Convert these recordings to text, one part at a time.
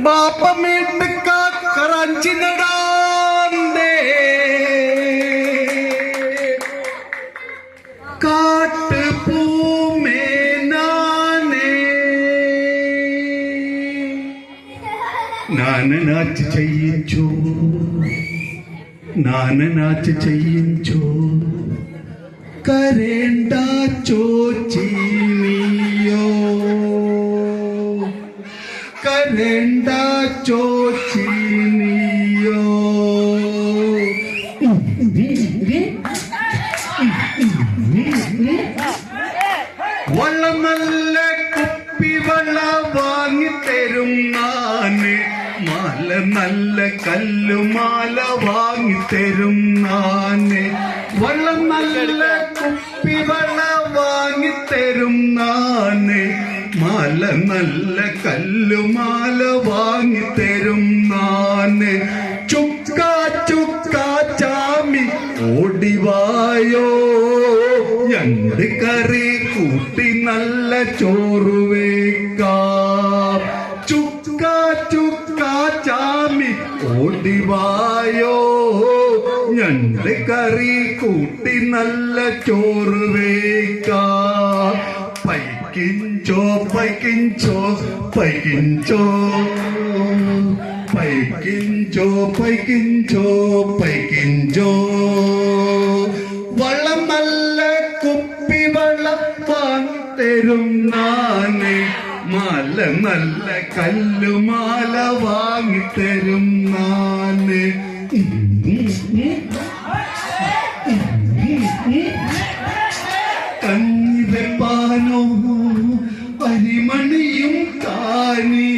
बाप मेट का कराची नडान दे काट पू में नाने नान नाच चयिंचो नान नाच चयिंचो करेंडा चोचीनियो करेंडा चोचीनियो वल्ल നല്ല കുപ്പിവള വാങ്ങി തരും നാന് മാല നല്ല കല്ലുമാല വാങ്ങി തരും നാന് വള്ള നല്ല കുപ്പിവള വാങ്ങി തരും നാന് മാല നല്ല കല്ലുമാല വാങ്ങി തരും നാന് ചുക്ക ചുക്ക ചാമി ഓടിവായോ ഞണ്ട് കറി കൂട്ടി നല്ല ചോറ് വെക്കാം ചുക്ക ചുക്ക ചാമി ഓടിവായോ ഞണ്ട് കറി കൂട്ടി നല്ല ചോറ് വെക്കാം പൈക്കിഞ്ചോ പൈക്കിഞ്ചോ പൈക്കിഞ്ചോ പൈക്കിഞ്ചോ പൈക്കിഞ്ചോ പൈക്കിഞ്ചോ വള്ളം നല്ല കുപ്പി വെള്ളം വാങ്ങി തരും നാന് മാല നല്ല കല്ലുമാല വാങ്ങി തരും നാന് കഞ്ഞി വെപ്പാനോ അരിമണിയും കാനി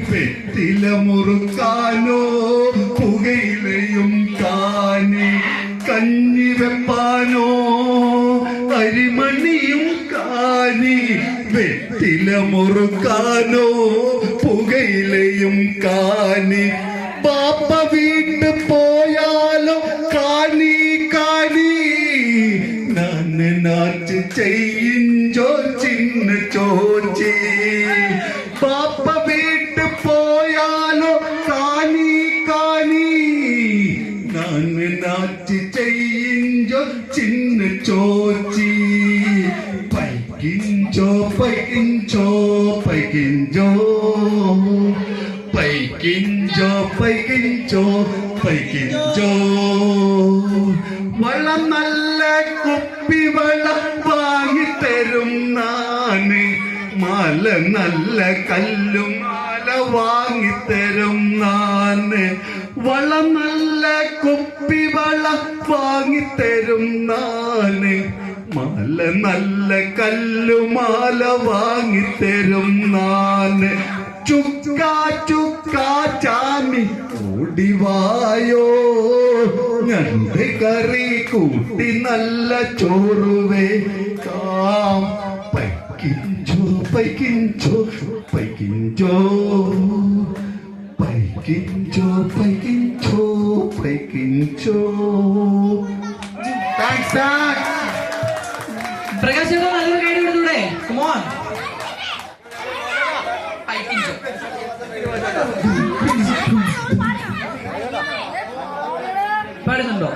വെറ്റില മുറുക്കാനോ പുകയിലയും കാനി കഞ്ഞി വെപ്പാനോ അരിമണിയും കാനി വെറ്റില മുറുക്കാനോ പുകയിലയും കാനി പാപ്പ വീട്ട് പോയാലോ കാനി കാനി നാന് നാച്ച് ചെയ്യിഞ്ചോ ചിന്ന ചോച്ചി പാപ്പ വീട്ട് പോയാലോ കാനി കാനി നാന് നാച്ച് ചെയ്യിഞ്ചോ ചിന്ന ചോച്ചി പൈക്കിഞ്ചോ പൈക്കിഞ്ചോ പൈക്കിഞ്ചോ പൈക്കിഞ്ചോ പൈക്കിഞ്ചോ പൈക്കിഞ്ചോ വള്ളം നല്ല കുപ്പി വെള്ളം വാങ്ങി തരും നാന് മാല നല്ല കല്ലുമാല വാങ്ങി തരും നാന് വള്ളം നല്ല കുപ്പി വെള്ളം വാങ്ങി തരും നാന് മാല നല്ല കല്ലുമാല വാങ്ങി തരും നാന് ചുക്ക ചുക്ക ചാമി ഓടിവായോ ഞണ്ട് കറി കൂട്ടി നല്ല ചോറ് വെക്കാം പൈക്കിഞ്ചോ പൈക്കിഞ്ചോ പൈക്കിഞ്ചോ പൈക്കിഞ്ചോ പൈക്കിഞ്ചോ പൈക്കിഞ്ചോ പ്രകാശ് നല്ലൊരു കൈ കൊടുത്തൂടെ കമോൺ പാടുന്നുണ്ടോ?